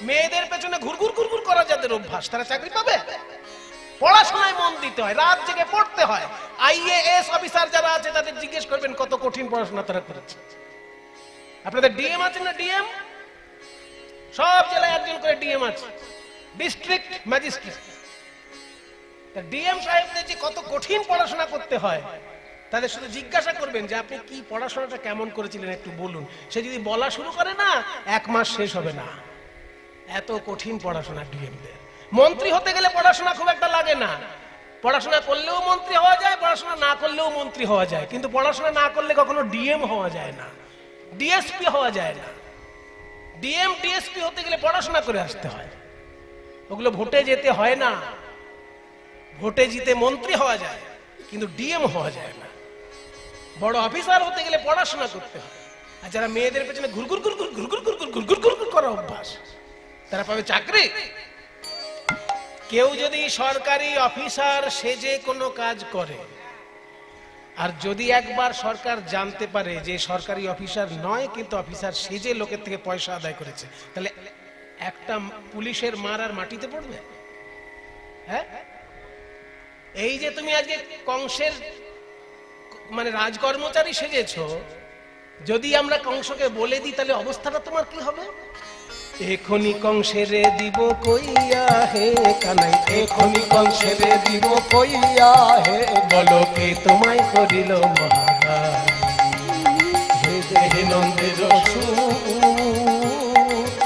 মেয়েদের পেছনে ঘুরঘুর ঘুরঘুর করা যাদের অভ্যাস, তারা চাকরি পাবে? পড়াশোনায় মন দিতে হয়, রাত জেগে পড়তে হয়। আইএএস অফিসার যারা আছে তাদের জিজ্ঞেস করবেন কত কঠিন পড়াশোনা তারা করেছে। আপনাদের ডিএম আছেন না? ডিএম সব জেলায় একজন করে ডিএম আছে, ডিস্ট্রিক্ট ম্যাজিস্ট্রেট। ডিএম সাহেবদের যে কত কঠিন পড়াশোনা করতে হয়, তাদের শুধু জিজ্ঞাসা করবেন যে আপনি কি পড়াশোনাটা কেমন করেছিলেন একটু বলুন। সে যদি বলা শুরু করে না, 1 মাস শেষ হবে না, এত কঠিন পড়াশোনা ডিএমদের। মন্ত্রী হতে গেলে পড়াশোনা খুব একটা লাগে না, পড়াশোনা করলেও মন্ত্রী হওয়া যায়, পড়াশোনা না করলেও মন্ত্রী হওয়া যায়। কিন্তু পড়াশোনা না করলে কখনো ডিএম হওয়া যায় না, ডিএসপি হওয়া যায় না। ডিএম ডিএসপি হতে গেলে পড়াশোনা করে আসতে হয়, ওগুলো ভোটে যেতে হয় না। ভোটে জিতে মন্ত্রী হওয়া যায়, কিন্তু ডিএম হওয়া যায় না। বড় অফিসার হতে গেলে পড়াশোনা করতে হয়। আর যারা মেয়েদের পেছনে ঘুরঘুর ঘুরঘুর ঘুরঘুর ঘুরঘুর ঘুরঘুর ঘুরঘুর করা অভ্যাস, তারা পাবে চাকরি? কেউ যদি সরকারি অফিসার সেজে কোনো কাজ করে, আর যদি একবার সরকার জানতে পারে যে সরকারি অফিসার নয় কিন্তু অফিসার সেজে লোকের থেকে পয়সা আদায় করেছে, তাহলে একটা পুলিশের মার আর মাটিতে পড়বে? হ্যাঁ, এই যে তুমি আজকে কংসের মানে রাজকর্মচারী সেজেছো, যদি আমরা কংসকে বলে দিই তাহলে অবস্থাটা তোমার কি হবে? এখনি কংসেরে দিব কইয়া হে কানাই, এখনি কংসেরে দিব কইয়া হে, বলো কে তোমায় করিল মহাদান, হে দেহে নন্দের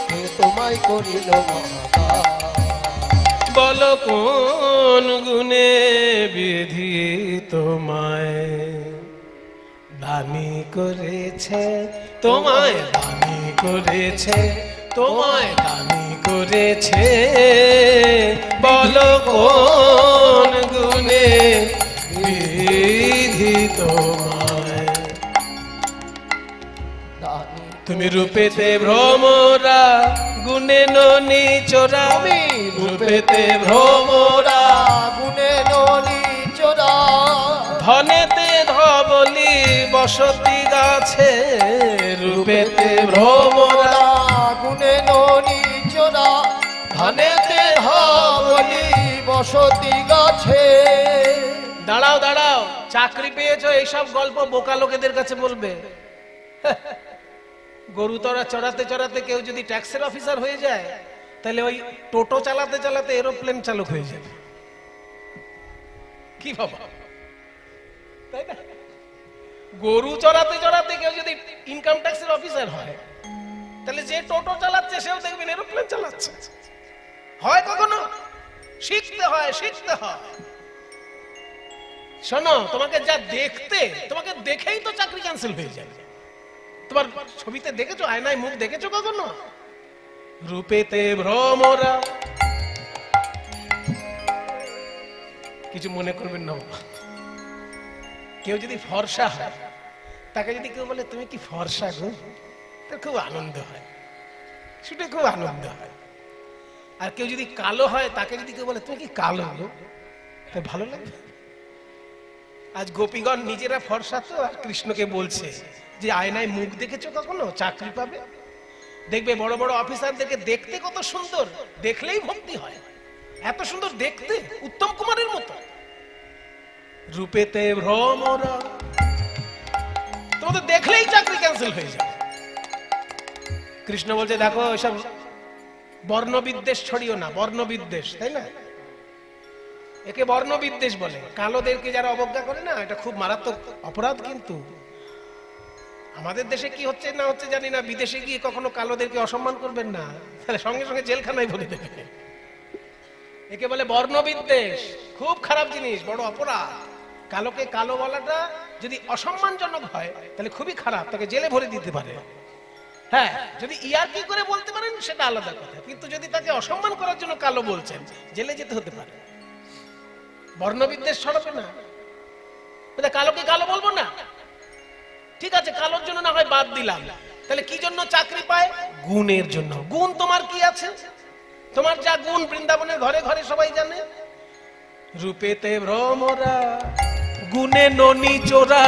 কে তোমায় করিল মহাদান, বলো কোন গুণে বিধি তোমায় দানি করেছে, তোমায় দানি করেছে, তোমায় দানি করেছে, বলো কোন গুণে বিধি তোমায়। তুমি রূপেতে ভ্রমরা, গুণে ননি চোরা, রূপেতে ভ্রমরা, গুণে ননি চোরা, ধনেতে ধবলি বসতি গাছে, রূপেতে ভ্রমরা, গুণে ননি চোরা, ধনেতে ধবলি বসতি গাছে। দাঁড়াও দাঁড়াও, চাকরি পেয়েছো এইসব গল্প বোকা লোকেদের কাছে বলবে। গরু চড়াতে চড়াতে কেউ যদি ট্যাক্সের অফিসার হয়ে যায়, তাহলে ওই টোটো চালাতে চালাতে এরোপ্লেন চালক হয়ে যাবে। কি বাবা, তাই না? গরু চড়াতে চড়াতে কেউ যদি ইনকাম ট্যাক্সের অফিসার হয়, তাহলে যে টোটো চালাচ্ছে সেও দেখবেন এরোপ্লেন চালাচ্ছে। হয় কখনো? শিখতে হয়, শিখতে হয়। শোনো, তোমাকে যা দেখতে, তোমাকে দেখেই তো চাকরি ক্যান্সেল হয়ে যাবে। তোমার ছবিতে দেখেছো, আয়নায় মুখ দেখেছো কখনো? রূপেতে ভ্রমরা, কিছু মনে করবেন না। কেউ যদি ফর্সা হয়, তাকে যদি কেউ বলে তুমি কি ফর্সা গো, তার খুব আনন্দ হয়, শুনে খুব আনন্দ হয়। আর কেউ যদি কালো হয়, তাকে যদি কেউ বলে তুমি কি কালো গো, তার ভালো লাগে। আজ গোপীগণ নিজেরা ফর্সা তো, আর কৃষ্ণকে বলছে যে আয়নায় মুখ দেখেছো কখনো, চাকরি পাবে। দেখবে বড় বড় অফিসারদেরকে দেখতে কত সুন্দর, দেখলেই ভক্তি হয়, এত সুন্দর দেখতে, উত্তম কুমারের মতো। রূপেতে ভ্রমরা, তোমাদের দেখলেই চাকরি ক্যান্সেল হয়ে যাবে। কৃষ্ণ বলছে দেখো এসব বর্ণবিদ্বেষ ছড়িও না, বর্ণবিদ্বেষ, তাই না? একে বর্ণবিদ্বেষ বলে। কালোদেরকে যারা অবজ্ঞা করে না, এটা খুব মারাত্মক অপরাধ। কিন্তু আমাদের দেশে কি হচ্ছে না হচ্ছে জানি না, বিদেশে গিয়ে কখনো কালোদেরকে অসম্মান করবেন না, তাহলে সঙ্গে সঙ্গে জেলখানায় ভরে দেবে। একে বলে বর্ণবিদ্বেষ, খুব খারাপ জিনিস, বড় অপরাধ। কালোকে কালো বলাটা যদি অসম্মানজনক হয় তাহলে খুবই খারাপ, তাকে জেলে ভরে দিতে পারে। হ্যাঁ, যদি ইয়ার্কি করে বলতে পারেন সেটা আলাদা কথা, কিন্তু যদি তাকে অসম্মান করার জন্য কালো বলছেন, জেলে যেতে হতে পারে। বর্ণবিদ্বেষ ছড়াবে না, কালোকে কালো বলবো না, ঠিক আছে, কালোর জন্য না হয় বাদ দিলাম, তাহলে কি জন্য চাকরি পায়? গুণের জন্য। গুণ তোমার কি আছে? তোমার যা গুণ বৃন্দাবনের ঘরে ঘরে সবাই জানে। রূপেতে ভ্রমরা, গুণে ননি চোরা,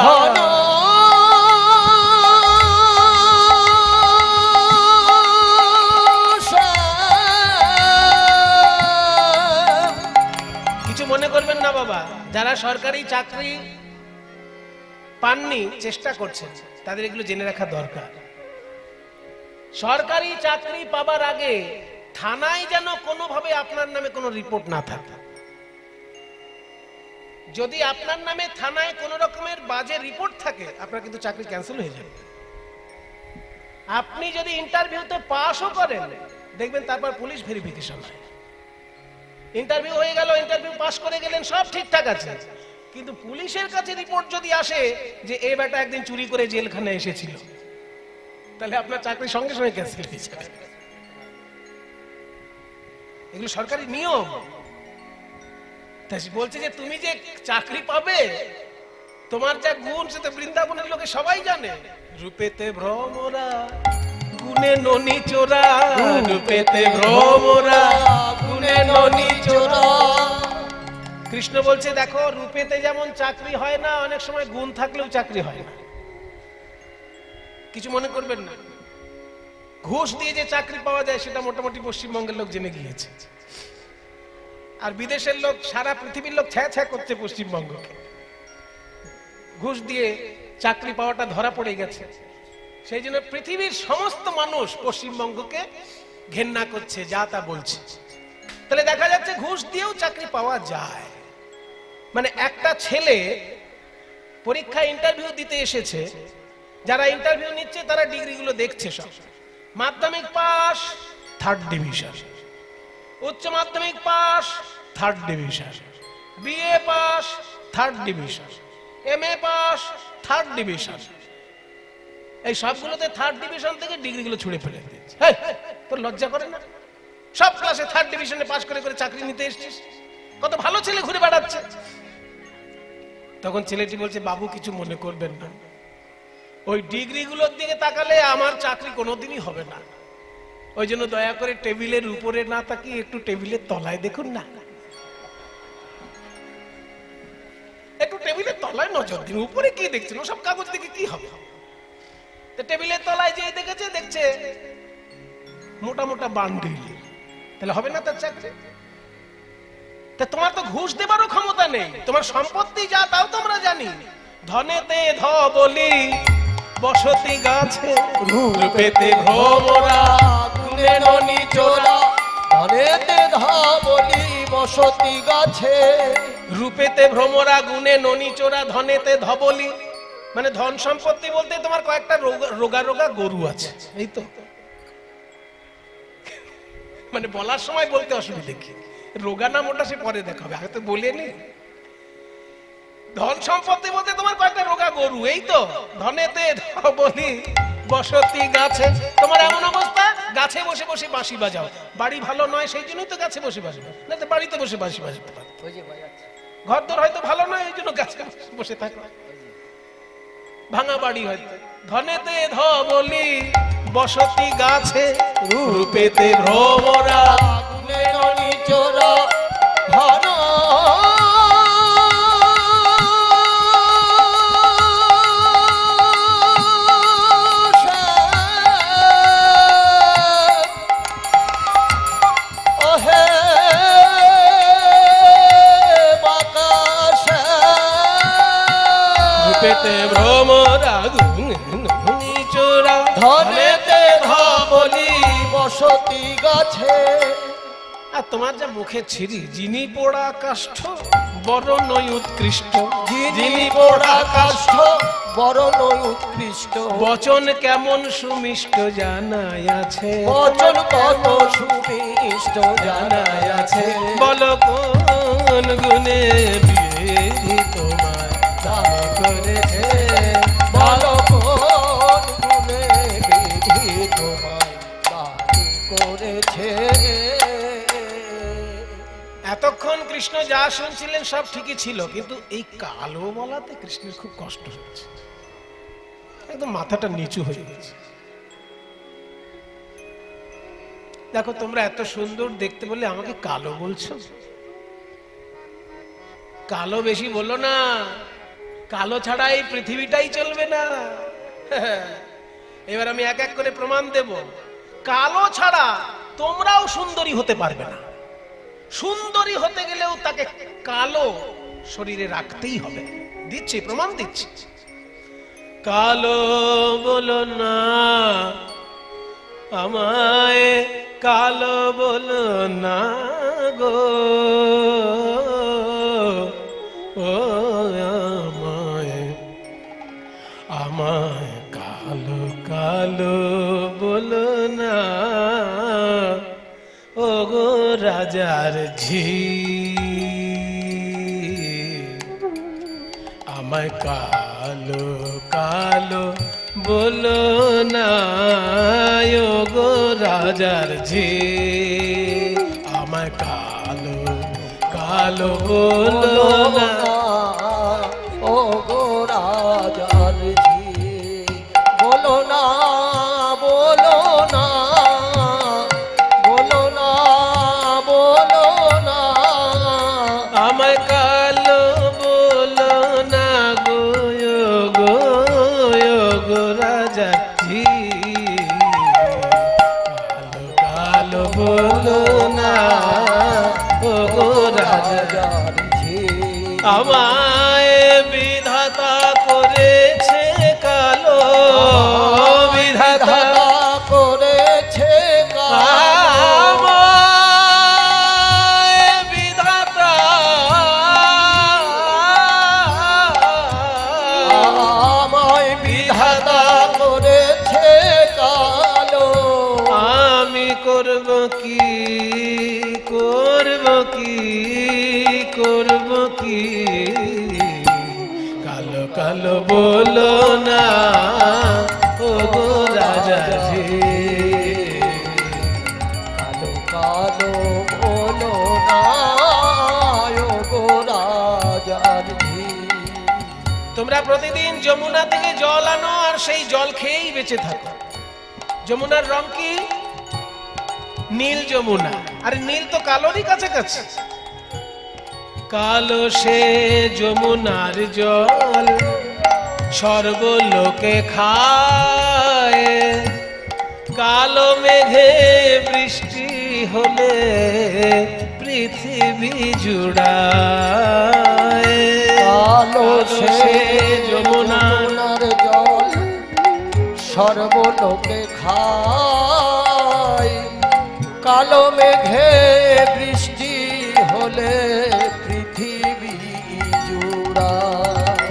যারা সরকারি চাকরি পাননি, চেষ্টা করছেন, তাদের এগুলো জেনে রাখা দরকার। সরকারি চাকরি পাবার আগে থানায় যেন কোনোভাবে আপনার নামে কোনো রিপোর্ট না থাকে। যদি আপনার নামে থানায় কোন রকমের বাজে রিপোর্ট থাকে, আপনার কিন্তু চাকরি ক্যান্সেল হয়ে যাবে। আপনি যদি ইন্টারভিউতে পাসও করেন, দেখবেন তারপর পুলিশ ভেরিফিকেশন হয়। ইন্টারভিউ হয়ে গেল, ইন্টারভিউ পাস করে গেলেন, সব ঠিকঠাক আছে, কিন্তু পুলিশের কাছে রিপোর্ট যদি আসে যে এই বেটা একদিন চুরি করে জেলখানায় এসেছিল, তাহলে আপনার চাকরি সঙ্গে সঙ্গে ক্যান্সেল হয়ে যাবে। এগুলো সরকারি নিয়ম। তাই বলছে যে তুমি যে চাকরি পাবে, তোমার যা গুণ সে তো বৃন্দাবনের লোকে সবাই জানে। রূপেতে ভ্রমরা গুণে ননি চোরা, রূপেতে ভ্রমরা গুণে ননি চোরা। কৃষ্ণ বলছে দেখো, রূপেতে যেমন চাকরি হয় না, অনেক সময় গুণ থাকলেও চাকরি হয় না। কিছু মনে করবেন না। ঘুষ দিয়ে যে চাকরি পাওয়া যায় সেটা মোটামুটি পশ্চিমবঙ্গের লোক জেনে গিয়েছে, আর বিদেশের লোক, সারা পৃথিবীর লোক ছ্যা ছ্যা করছে পশ্চিমবঙ্গকে। ঘুষ দিয়ে চাকরি পাওয়াটা ধরা পড়ে গেছে, সেই জন্য পৃথিবীর সমস্ত মানুষ পশ্চিমবঙ্গকে ঘেন্না করছে, যা তা বলছে। তাহলে দেখা যাচ্ছে ঘুষ দিয়েও চাকরি পাওয়া যায়। মানে একটা ছেলে পরীক্ষা ইন্টারভিউ দিতে এসেছে, যারা ইন্টারভিউ নিচ্ছে তারা ডিগ্রিগুলো দেখছে, সব মাধ্যমিক পাস 3rd ডিভিশন, উচ্চ মাধ্যমিক pass 3rd division, BA pass 3rd division, MA pass 3rd division. এই সবগুলোতে 3rd ডিভিশন থেকে ডিগ্রিগুলো ছুঁড়ে ফেলে দিয়েছে। তোর লজ্জা করে না? সব ক্লাসে 3rd ডিভিশনে পাস করে করে চাকরি নিতে এসেছিস, কত ভালো ছেলে ঘুরে বেড়াচ্ছে। তখন ছেলেটি বলছে, বাবু কিছু মনে করবেন না, ওই ডিগ্রিগুলোর দিকে তাকালে আমার চাকরি কোনোদিনই হবে না। ওই জন্য দয়া করে টেবিলের উপরে না তাকিয়ে একটু টেবিলের তলায় দেখুন না, একটু টেবিলের তলায় নজর দিন। উপরে কি দেখছেন? সব কাগজ দেখে কি হবে? টেবিলের তলায় যেই দেখেছে, দেখছে মোটা মোটা বান্ডিল, তাহলে হবে না তার চাকরি? তা তোমার তো ঘুষ দেবারও ক্ষমতা নেই, তোমার সম্পত্তি যা তাও তোমরা জানি। ধনেতে ধ বলি বসতি গাছে, রূপেতে ভ্রমরা গুণে ননি চোরা। ধনেতে ধ বলি বসতি গাছে, রূপেতে ভ্রমরা গুণে ননি চোরা। ধনেতে ধবলি মানে ধন সম্পত্তি বলতে তোমার কয়েকটা রোগা রোগা গরু আছে, এই তো। মানে বলার সময় বলতে অসুবিধে কি, রোগা না মোটা সে পরে দেখাবে, আগে তো বলেনি। ধন সম্পত্তি বলতে তোমার কয়েকটা রোগা গরু, এই তো। ধনেতে ধবলি বসতি গাছে, তোমার এমন অবস্থা গাছে বসে বসে বাঁশি বাজাও। বাড়ি ভালো নয় সেই জন্যই তো গাছে বসে বাঁশি বাজাও, না তো বাড়িতে বসে বাঁশি বাজাতে পারো। ঘরদোর হয়তো ভালো নয়, এই জন্য গাছে বসে থাকো, ভাঙা বাড়ি হয়তো। ধনেতে ধবলি বসতি গাছে, রূপেতে ভ্রমরা গুণে ননি চোরা। ধন ভ্রমরা গুণে ননি চোরা। ধনেতে ধবলি বসতি গাছে। আর তোমার যা মুখে ছিরি, যিনি পোড়া কাষ্ঠ বড় নয় উৎকৃষ্ট, যিনি পোড়া কাষ্ঠ বড় নয় উৎকৃষ্ট। বচন কেমন সুমিষ্ট জানাই আছে, বচন কত সুমিষ্ট জানাই আছে। বল কোন গুণে বিধি তোমার দামি করেছে, বল কোন গুণে বিধি তোমায় দামি করেছে। এতক্ষণ কৃষ্ণ যা শুনছিলেন সব ঠিকই ছিল, কিন্তু এই কালো বলাতে কৃষ্ণের খুব কষ্ট হচ্ছে, একদম মাথাটা নিচু হয়ে গেছে। দেখো, তোমরা এত সুন্দর দেখতে বলে আমাকে কালো বলছো? কালো বেশি বলো না, কালো ছাড়া এই পৃথিবীটাই চলবে না। এবার আমি এক এক করে প্রমাণ দেব। কালো ছাড়া তোমরাও সুন্দরী হতে পারবে না। সুন্দরী হতে গেলেও তাকে কালো শরীরে রাখতেই হবে। দিচ্ছি, প্রমাণ দিচ্ছি। কালো বলো না আমায়, কালো বলো না গো, ও আমায়, আমায় কালো কালো বলো না, ও গো রাজার ঝি, আমায় কালো কালো বলো না, ও গো রাজার ঝি, আমায় কালো কালো বলো না, ও গো রাজার ঝি, বলো না বলো না বলো না বলো না, আমায় কালো বলো না গো, গো গো রাজা জি, কালো কালো বলো না, ও গো রাজার ঝি, আমায় বিধাতা করেছে কালো, বিধাতা করেছে আমায় বিধাতা, আমায় বিধাতা করেছে কালো, আমি করব কি করব কি করব কি, কালো কালো বলো না, ও গো রাজা জি, কালো কালো বলো না, ও গো রাজার ঝি। তোমরা প্রতিদিন যমুনা থেকে জল আনো আর সেই জল খেয়েই বেঁচে থাকো। যমুনার রং কি? নীল যমুনা। আরে নীল তো কালোরই কাছাকাছি। কালো সে যমুনার জল সর্বলোকে খায়, কালো মেঘে বৃষ্টি হলে পৃথিবী জুড়ায়, কালো সে যমুনার জল সর্বলোকে খায়, কালো মেঘে বৃষ্টি হলে পৃথিবী জুড়ায়।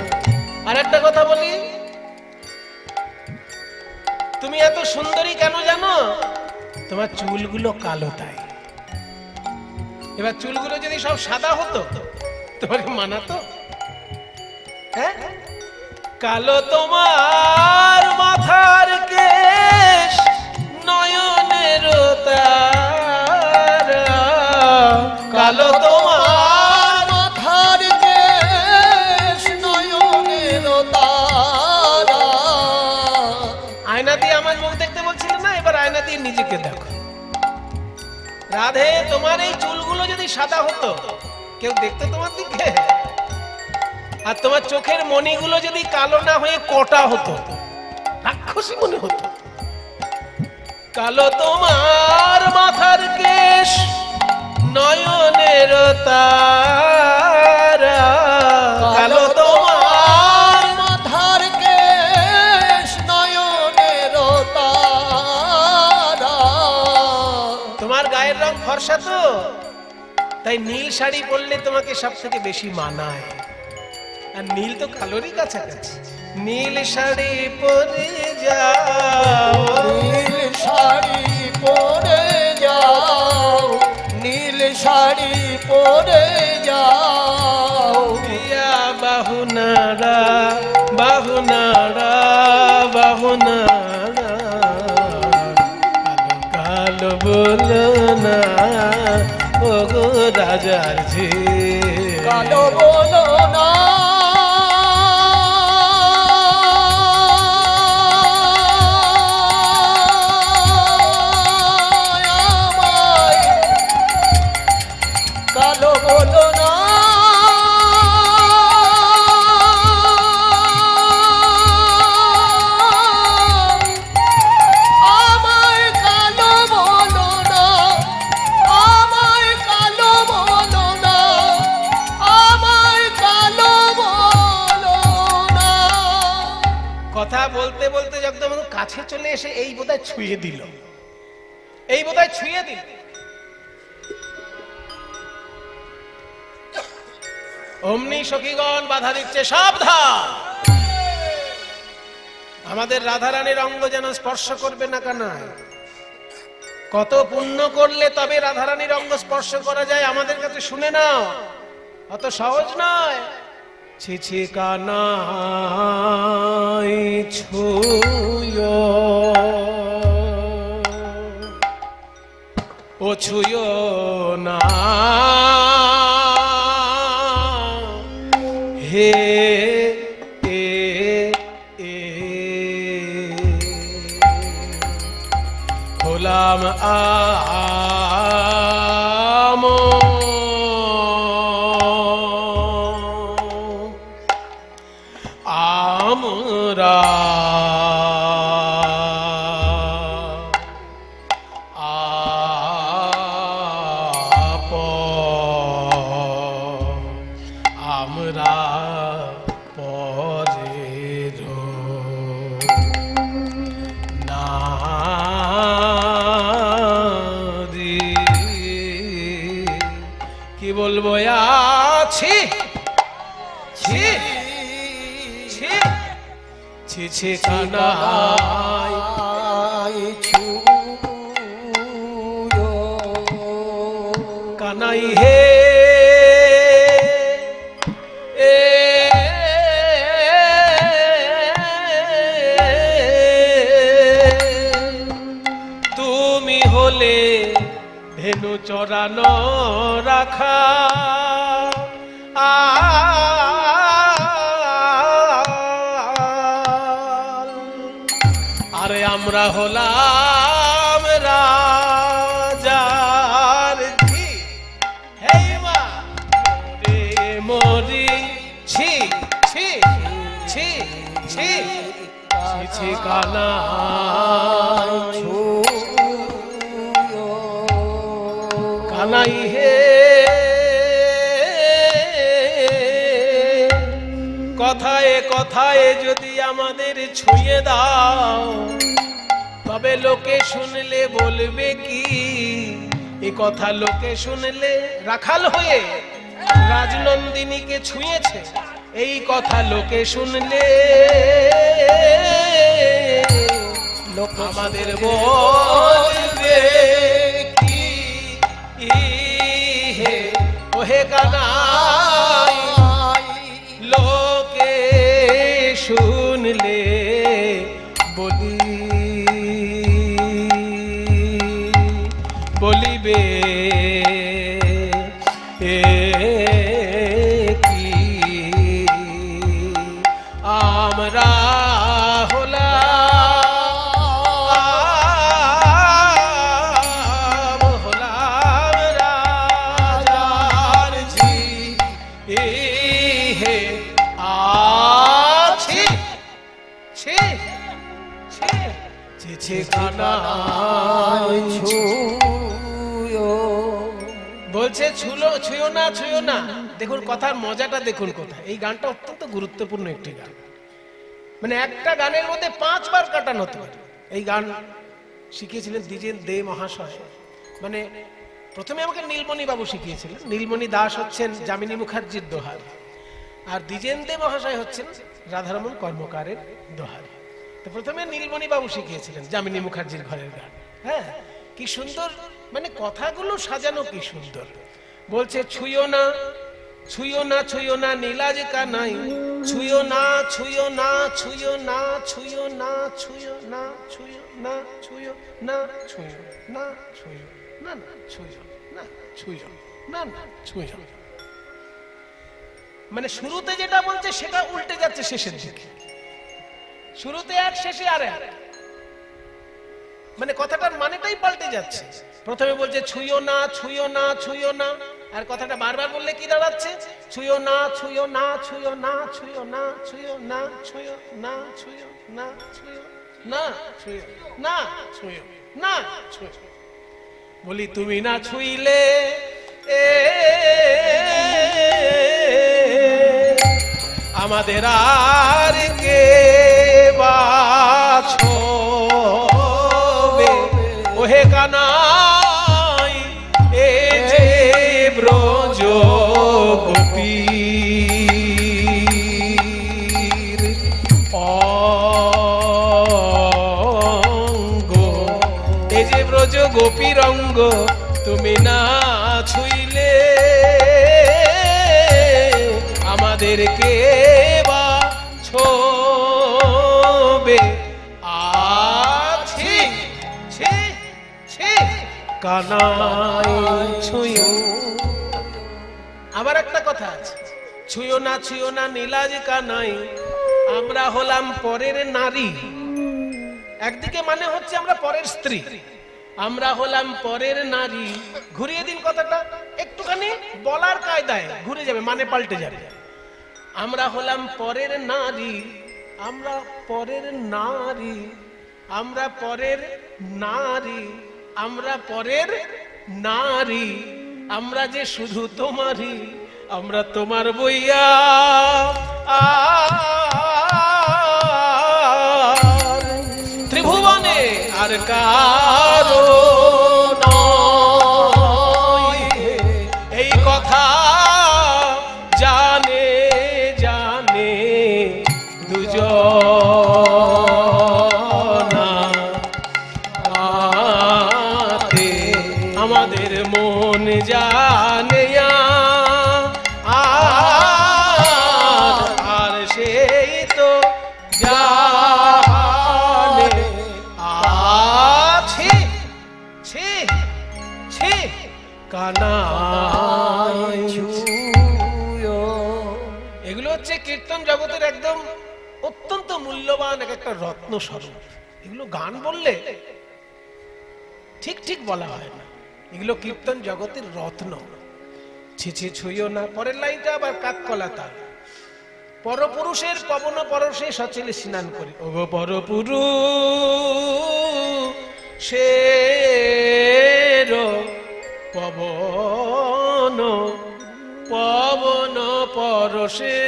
আর একটা কথা বলি, তুমি এত সুন্দরী কেন জানো? তোমার চুলগুলো কালো তাই। এবার চুলগুলো যদি সব সাদা হতো তোমাকে মানাতো? হ্যাঁ, কালো তোমার মাথার কেশ, নয়নের তারা, কালো তোমার মাথার কেশ, নয়নের তারা। আয়না দিয়ে আমার মুখ দেখতে বলছিলে না, এবার আয়না দিয়ে নিজেকে দেখো। রাধে, তোমার এই চুলগুলো যদি সাদা হতো কেউ দেখতো তোমার দিকে? আর তোমার চোখের মণিগুলো যদি কালো না হয়ে কটা হতো, রাক্ষসী মনে হতো। কালো তোমার মাথার কেশ, নয়নের তারা, কালো তোমার মাথার কেশ, নয়নের তারা। তোমার গায়ের রং ফর্সা তো, তাই নীল শাড়ি পরলে তোমাকে সব থেকে বেশি মানায়। আর নীল তো কালোরই কাছাকাছি। নীল শাড়ি পরে যাও, নীল শাড়ি পরে যাও, নীল শাড়ি পরে যাও। প্রিয়া বাহু নাড়া, বাহু নাড়া, বাহু নাড়া, কালো কালো বলো না, ও গো রাজার ঝি, কালো বলো না, আমায় কালো বলো না, আমায় কালো বলো না, আমায় কালো বলো না, আমায় কথা বলতে বলতে একদম কাছে চলে এসে এই বোধহয় ছুঁয়ে দিল, এই বোধহয় ছুঁয়ে দিল। অমনি সখীগণ বাধা দিচ্ছে, সাবধান, আমাদের রাধারানীর অঙ্গ যেন স্পর্শ করবে না। কানাই, কত পুণ্য করলে তবে রাধারানীর অঙ্গ স্পর্শ করা যায়, আমাদের কাছে শুনে নাও, অত সহজ নয়। ছি ছি কানাই ছুঁয়ো, ও ছুঁয়ো না হে গোলাম আমরা আমরা পরের নারী, কি বলবো, আছি ছি ছি ছি ছি কানাই ছুঁয়ো, কানাই হে তুমি হলে ধেনু চরানো রাখা, আরে আমরা হলাম রাজার ঝি, হে মা রে মরি ছি ছি ছি ছি ছি কানাই ছুঁয়ো, কানাই হে। কথায় কথায় যদি আমাদের ছুঁয়ে দাও, তবে লোকে শুনলে বলবে কি, এ কথা লোকে শুনলে রাখাল হয়ে রাজনন্দিনীকে ছুঁয়েছে, এই কথা লোকে শুনলে লোক আমাদের বলবে কি, হে ওহে কানাই, লোকে শুনলে বলিবে কি আমরা হলাম রাজার ঝি, হে আছি ছি ছি ছি ছি কানাই ছুঁয়ো, বলছে ছুঁয়ো না ছুঁয়ো না। দেখুন কথার মজাটা দেখুন কোথায়। এই গানটা অত্যন্ত গুরুত্বপূর্ণ একটি গান, মানে একটা গানের মধ্যে 5 বার কাটানো হতে পারে। এই গান শিখিয়েছিলেন দ্বিজেন দে মহাশয়, মানে প্রথমে আমাকে নীলমণি বাবু শিখিয়েছিলেন। নীলমণি দাস হচ্ছেন যামিনী মুখার্জির দোহার, আর দ্বিজেন দে মহাশয় হচ্ছেন রাধারমণ কর্মকারের দোহার। তো প্রথমে নীলমণি বাবু শিখিয়েছিলেন যামিনী মুখার্জির ঘরের গান। হ্যাঁ, কি সুন্দর, মানে কথাগুলো সাজানো কি সুন্দর। বলছে ছুঁয়ো না ছুঁয়ো না ছুঁয়ো না নীলাজ কানাই, ছুঁয়ো না ছুঁয়ো না ছুঁয়ো না ছুঁয়ো না ছুঁয়ো না ছুঁয়ো না ছুঁয়ো না ছুঁয়ো না ছুঁয়ো না ছুঁয়ো না ছুঁয়ো না ছুঁয়ো। মানে শুরুতে যেটা বলছে সেটা উল্টে যাচ্ছে শেষের দিকে, শুরুতে এক শেষে আর এক, মানে কথাটার মানেটাই পাল্টে যাচ্ছে। প্রথমে বলছে ছুঁয়ো না ছুঁয়ো না ছুঁয়ো না, আর কথাটা বারবার বললে কি দাঁড়াচ্ছে, ছুঁয়ো না ছুঁয়ো না ছুঁয়ো না ছুঁয়ো না ছুঁয়ো না ছুঁয়ো না ছুঁয়ো না ছুঁয়ো না ছুঁয়ো না ছুঁয়ো না ছুঁয়ো। বলি তুমি না ছুঁইলে আমাদের আর কে বাছবে ওহে কানাই এ যে ব্রজ গোপীর অঙ্গ এ যে ব্রজ গোপীর অঙ্গ তুমি না ছুইলে আমাদেরকে বা ছোবে আছি ছি ছি কানাই ছুঁয়ো। আবার একটা কথা আছে, ছুঁয়ো না নীলাজ কানাই, আমরা হলাম পরের নারী। একদিকে মানে হচ্ছে আমরা পরের স্ত্রী, আমরা হলাম পরের নারী। ঘুরিয়ে দিন কথাটা একটুখানি, বলার কায়দায় ঘুরে যাবে, মানে পাল্টে যাবে। আমরা হলাম পরের নারী, আমরা পরের নারী, আমরা পরের নারী, আমরা পরের নারী, আমরা যে শুধু তোমারই, আমরা তোমার বইয়া ত্রিভুবনে আর কারো নয়। এই কথা জানে জানে দুজনাতে, আমাদের মন জানে আর সেই তো জানে। আছি ছি ছি কানাই ছুঁয়ো। এগুলো হচ্ছে কীর্তন জগতের একদম অত্যন্ত মূল্যবান একটা রত্ন স্বরূপ। এগুলো গান বললে ঠিক ঠিক বলা হয় না, এগুলো কীর্তন জগতের রত্ন। ছি ছি ছুঁয়ো না। পরের লাইনটা আবার কাককলা তাল। পরপুরুষের পবন পরশে সচলে স্নান করি, ওগো পরপুরুষের পবন পবন পরশে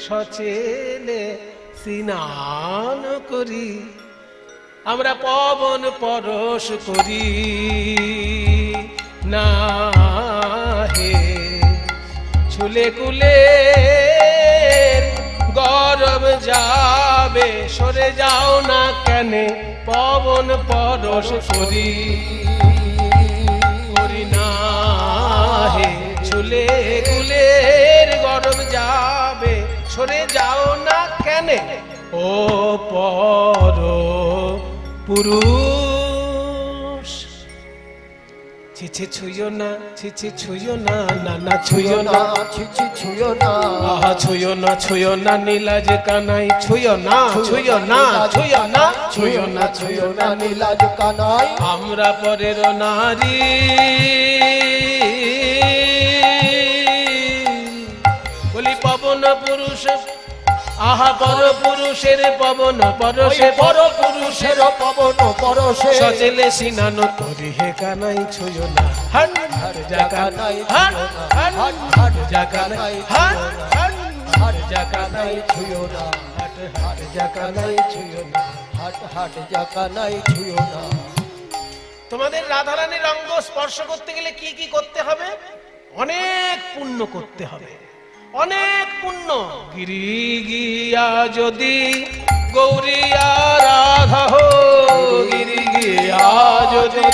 সচেলে স্নান করি, আমরা পবন পরশ করি না হে। ছুলে কুলে গরব যাবে, সরে যাও না কেন, পবন পরশ করি করি না হে। ছুলে কুলের গরব যাবে, সরে যাও না কেন, ও পর পুরুষ। ছিছি ছুঁয়ো না, ছিছি ছুঁয়ো না, না না ছুঁয়ো না, ছিছি ছুঁয়ো না, আহা ছুঁয়ো না নীলাজ কানাই, ছুঁয়ো না ছুঁয়ো না ছুঁয়ো না ছুঁয়ো না ছুঁয়ো না নীলাজ কানাই। আমরা পরের নারী, বলি পবন পুরুষ, আহা পর পুরুষের পবন পরশে, পর পুরুষের পবন পরশে সচেলে স্নান করি হে কানাই ছুঁয়ো না। হট হট জাকানাই, হট হট হট জাকানাই, হট হট হট জাকানাই ছুঁয়ো না, হট হট জাকানাই ছুঁয়ো না, হাট হাট জাকানাই ছুঁয়ো না। তোমাদের রাধারানীর অঙ্গ স্পর্শ করতে গেলে কি কি করতে হবে? অনেক পুণ্য করতে হবে, অনেক পুণ্য। গিরি গিয়া যদি গৌরিয়া রাধা হো, গিরি গিয়া যদি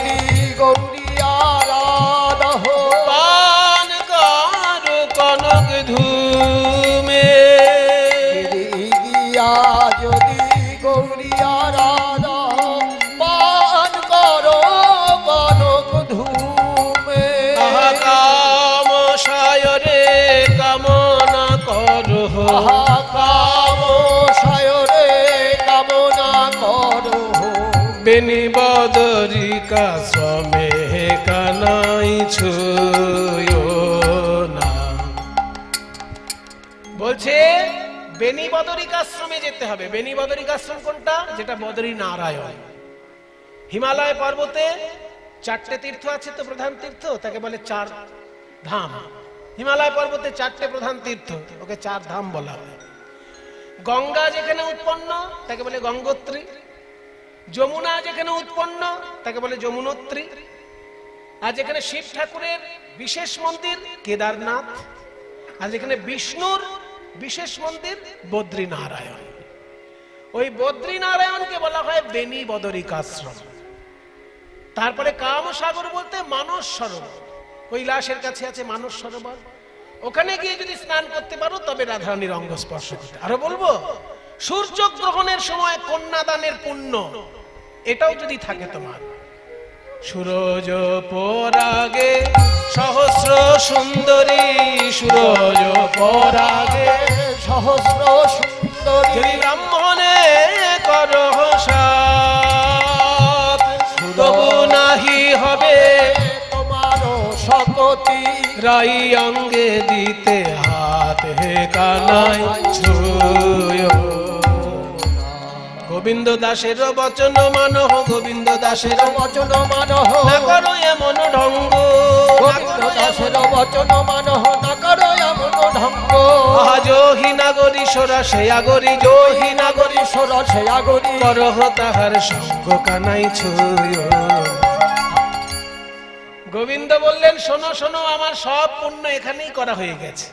গৌরিয়া রাধা হো, পান কর কনক ধূমে, গিরি গিয়া যদি গৌরিয়া রাধা পান করো কনক ধূমে। কাম সায়রে কামনা করো, কাম সায়রে কামনা করো, বেনি বদরিকা সমে কানাই ছুঁয়ো না। বলছে বেনি বদরিকাশ্রমে যেতে হবে। বেনি বদরিকাশ্রম কোনটা? যেটা বদরী নারায়ণ। হিমালয় পর্বতে 4টে তীর্থ আছে তো, প্রধান তীর্থ, তাকে বলে 4 ধাম। হিমালয় পর্বতে 4টে প্রধান তীর্থ, ওকে 4 ধাম বলা হয়। গঙ্গা যেখানে উৎপন্ন তাকে বলে গঙ্গোত্রী, যমুনা যেখানে উৎপন্ন তাকে বলে যমুনোত্রী, আর যেখানে শিব ঠাকুরের বিশেষ মন্দির কেদারনাথ, আর যেখানে বিষ্ণুর বিশেষ মন্দির বদ্রীনারায়ণ। ওই বদ্রীনারায়ণকে বলা হয় বেনি বদরিকাশ্রম। তারপরে কামসাগর বলতে মানস সরোবর, কৈলাসের কাছে আছে মানস সরোবর। ওখানে গিয়ে যদি স্নান করতে পারো তবে রাধারানীর অঙ্গ স্পর্শ করতে। আরো বলবো, সূর্যগ্রহণের সময় কন্যাদানের পুণ্য, এটাও যদি থাকে তোমার। সূরজ পরাগে সহস্র সুন্দরী, সূরজ পরাগে সহস্র সুন্দরী, যদি ব্রাহ্মণে করো সাপ, তবু নাহি হবে তোমার শকতি। রাই অঙ্গে দিতে হাত, হে কানাই ছুঁয়। গোবিন্দ দাসের বচন মানো, গোবিন্দ দাসের বচন মানো, না করো এমন ঢঙ্গ, গোবিন্দ দাসের বচন মানো, না করো এমন ঢঙ্গ। জহি নাগরী সোরা সেয়া গরি, জহি নাগরী সোরা সেয়া গরি, করহ তাহার সঙ্গ কানাই ছুঁয়। গোবিন্দ বললেন, শোনো শোনো, আমার সব পুণ্য এখানেই করা হয়ে গেছে,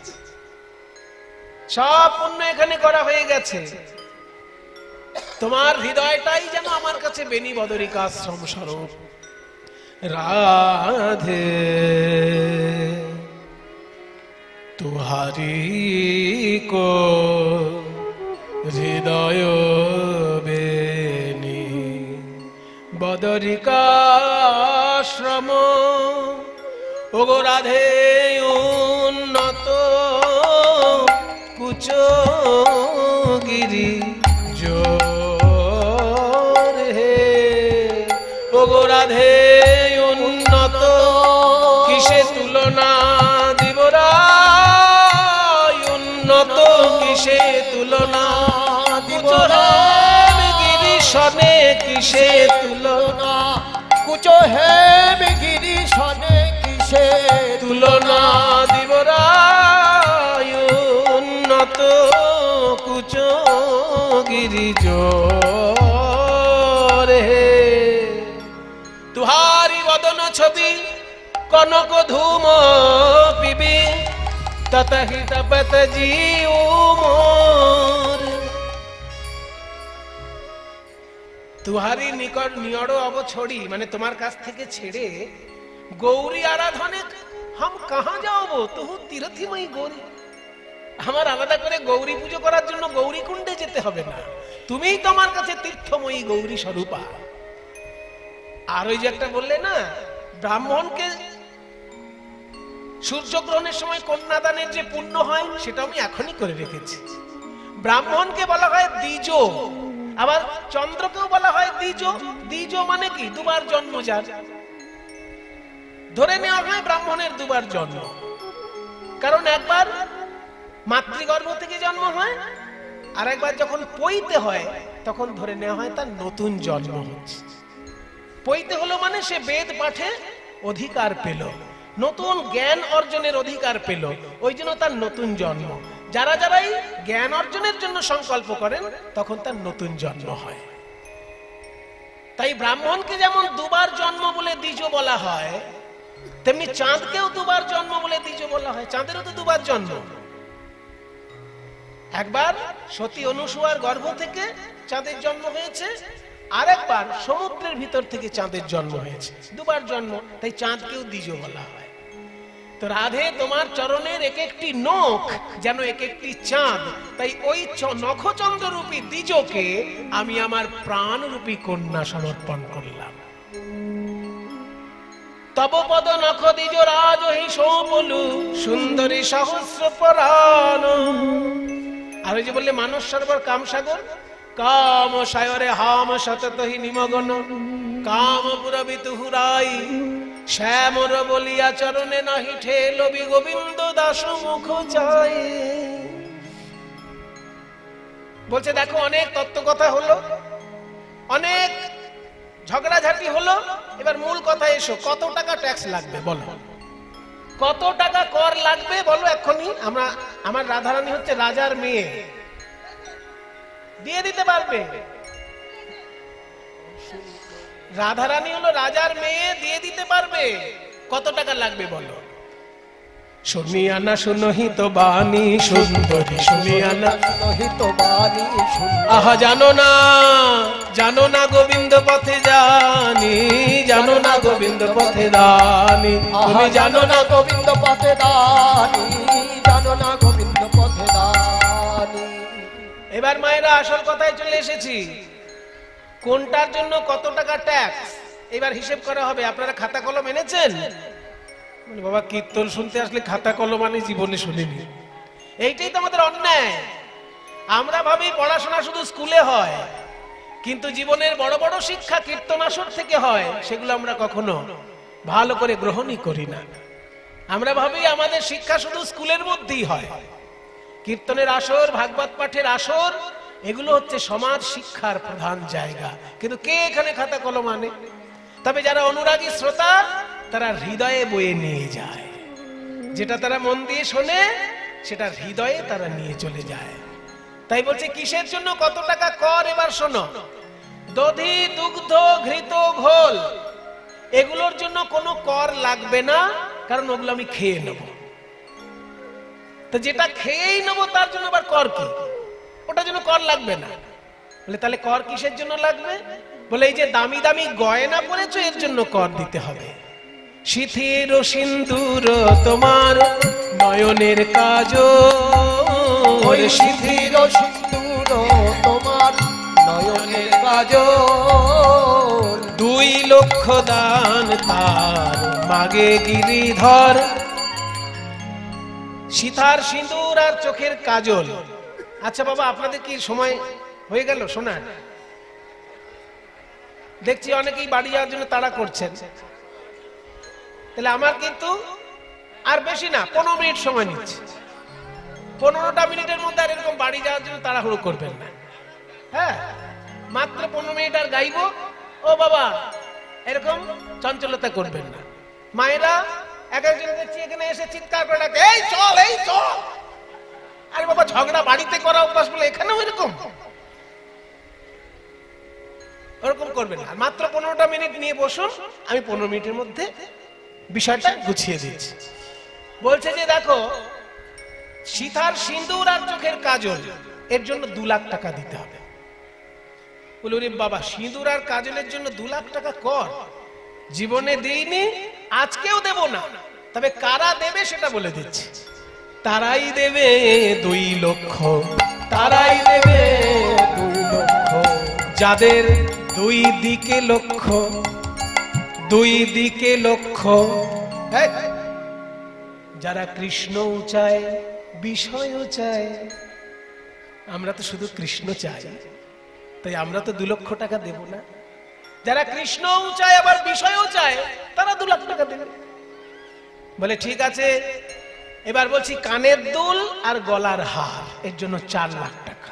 সব পুণ্য এখানে করা হয়ে গেছে। তোমার হৃদয়টাই যেন আমার কাছে বেনি বদরিকাশ্রম স্বরূপ। রাধে তুহারি কো হৃদয় বেনি বদরিকাশ্রম। ওগো রাধে উন্নত কুচ গিরি জোর হে, ওগো রাধে উন্নত কিসে তুলনা দিবরায়, উন্নত কিসে তুলনা দিবরায়, গিরি সনে কিসে তুলনা, কুচ হেম গিরি সনে কিসে তুলনা দিবরায়, উন্নত কুচ গিরি জোর হে। তুহারি বদন ছবি কনক ধূম পিবি, ততহি তপত জীব মোর। তুহারি নিকট নিয়ড় অব ছড়ি, মানে তোমার কাছ থেকে ছেড়ে গৌরী আরাধনে হাম কাহা যাবো, তুহু তীর্থিময়ী গৌরী। আমার আলাদা করে গৌরী পুজো করার জন্য গৌরী কুণ্ডে যেতে হবে না, তুমিই তোমার কাছে তীর্থময়ী গৌরী স্বরূপা। আর ওই যে একটা বললে না, ব্রাহ্মণকে সূর্যগ্রহণের সময় কন্যাদানের যে পুণ্য হয়, সেটা আমি এখনই করে রেখেছি। ব্রাহ্মণকে বলা হয় দ্বিজ, আবার চন্দ্রকেও বলা হয় দ্বিজ। দ্বিজ মানে কি? দুবার জন্ম যার। ধরে নেওয়া হয় ব্রাহ্মণের দুবার জন্ম, কারণ একবার মাতৃগর্ভ থেকে জন্ম হয়, আর একবার যখন পৈতে হয় তখন ধরে নেওয়া হয় তার নতুন জন্ম হচ্ছে। পৈতে হলো মানে সে বেদ পাঠে অধিকার পেল, নতুন জ্ঞান অর্জনের অধিকার পেল, ওই জন্য তার নতুন জন্ম। যারা যারাই জ্ঞান অর্জনের জন্য সংকল্প করেন তখন তার নতুন জন্ম হয়। তাই ব্রাহ্মণকে যেমন দুবার জন্ম বলে দ্বিজ বলা হয়, তেমনি চাঁদকেও দুবার জন্ম বলে দ্বিজ বলা হয়। চাঁদেরও তো দুবার জন্ম, একবার সতী অনুসূয়ার গর্ভ থেকে চাঁদের জন্ম হয়েছে, আরেকবার সমুদ্রের ভিতর থেকে চাঁদের জন্ম হয়েছে, দুবার জন্ম। তাই চাঁদকেও দ্বিজ বলা হয়। তো রাধে, তোমার চরণের এক একটি নখ যেন এক একটি চাঁদ, তাই ওই নখচন্দ্র রূপী দ্বিজকে আমি আমার প্রাণ রূপী কন্যা সমর্পণ করলাম। তব পদ নখ দ্বিজ রাজ হি সৌপলু সুন্দরী সহস্র পরাণ। আর ওই যে বললে মানস সরোবর কামসাগর, কাম সায়রে হাম সততহি নিমগন, কাম পুরবি তুহুরাই শ্যামর বলিয়া চরণে নাহি ঠেলবি, গোবিন্দ দাস মুখ চাই। বলছে দেখো, অনেক তত্ত্ব কথা হলো, অনেক ঝগড়াঝাটি হলো, এবার মূল কথা এসো। কত টাকা ট্যাক্স লাগবে বলো, কত টাকা কর লাগবে বলো এক্ষুনি। আমার রাধারানী হচ্ছে রাজার মেয়ে, দিয়ে দিতে পারবে। রাধারানী হলো রাজার মেয়ে, দিয়ে দিতে পারবে। কত টাকা লাগবে বলো? শুনিয়া না শুনহিত বাণী সুন্দরী, শুনিয়া না শুনহিত বাণী সুন্দরী। আহা জানো না গোবিন্দ পথে জানি, জানো না গোবিন্দ পথে দানি, তুমি জানো না গোবিন্দ পথে দানি, জানো না গোবিন্দ পথে দানি। এবার মায়েরা আসল কথায় চলে এসেছি। কোনটার জন্য কত টাকা ট্যাক্স এবার হিসেব করা হবে। আপনারা খাতা কলম এনেছেন? বাবা কীর্তন শুনতে আসলে খাতা কলম আমি জীবনে শুনিনি। এইটাই তো আমাদের অন্যায়। আমরা ভাবি পড়াশোনা শুধু স্কুলে হয়, কিন্তু জীবনের বড় বড় শিক্ষা কীর্তন আসর থেকে হয়। সেগুলো আমরা কখনো ভালো করে গ্রহণই করি না। আমরা ভাবি আমাদের শিক্ষা শুধু স্কুলের মধ্যেই হয়। কীর্তনের আসর, ভাগবত পাঠের আসর, এগুলো হচ্ছে সমাজ শিক্ষার প্রধান জায়গা। কিন্তু কে এখানে খাতা কলম আনে? তবে যারা অনুরাগী শ্রোতা তারা হৃদয়ে বয়ে নিয়ে যায়। যেটা তারা মন দিয়ে শোনে সেটা হৃদয়ে তারা নিয়ে চলে যায়। তাই বলছে কিসের জন্য কত টাকা কর এবার শোনো। দধি, দুগ্ধ, ঘৃত, ঘোল, এগুলোর জন্য কোনো কর লাগবে না, কারণ ওগুলো আমি খেয়ে নেব। তো যেটা খেয়েই নেব তার জন্য আবার কর কি? ওটার জন্য কর লাগবে না। বলে তাহলে কর কিসের জন্য লাগবে? বলে এই যে দামি দামি গয়না পরেছো এর জন্য কর দিতে হবে। শিথির সিন্দুর তোমার নয়নের কাজল, শিথির সিন্দুর তোমার নয়নের কাজল, 2 লক্ষ দান তার মাগে গিরিধর। সিতার সিঁদুর আর চোখের কাজল। আচ্ছা বাবা, আপনাদের কি সময় হয়ে গেল শোনার? দেখছি অনেকেই বাড়ি যাওয়ার জন্য তাড়া করছেন। তাহলে আমার কিন্তু আর বেশি না, 15 মিনিট সময় নিচ্ছে। 15টা মিনিটের মধ্যে আর এরকম বাড়ি যাওয়ার জন্য তাড়াহুড়ো করবেন না। হ্যাঁ, মাত্র 15 মিনিট আর গাইবো। ও বাবা, এরকম চঞ্চলতা করবেন না। মায়েরা এক একজন দেখছি এখানে এসে চিৎকার করে ডাকে, এই চল, এই চল। আরে বাবা, ঝগড়া বাড়িতে করা অভ্যাস বলে এখানেও এরকম? ওরকম করবেন না। মাত্র 15টা মিনিট নিয়ে বসুন, আমি 15 মিনিটের মধ্যে বিষয়টা গুছিয়ে দিচ্ছি। বলছে যে দেখো, সিতার সিঁদুর আর চোখের কাজল এর জন্য 2 লাখ টাকা দিতে হবে। বলি বাবা, সিঁদুর আর কাজলের জন্য 2 লাখ টাকা কর? জীবনে দেইনি, আজকেও দেব না। তবে কারা দেবে সেটা বলে দিচ্ছি। তারাই দেবে 2 লক্ষ, তারাই দেবে 2 লক্ষ, যাদের 2 দিকে লক্ষ, 2 দিকে লক্ষ। যারা কৃষ্ণও চায়, বিষয়ও চায়। আমরা তো শুধু কৃষ্ণ চাই, তাই আমরা তো 2 লক্ষ টাকা দেব না। যারা কৃষ্ণও চায় আবার বিষয়ও চায়, তারা 2 লাখ টাকা দেবে। বলে ঠিক আছে। এবার বলছি কানের দুল আর গলার হার, এর জন্য 4 লাখ টাকা।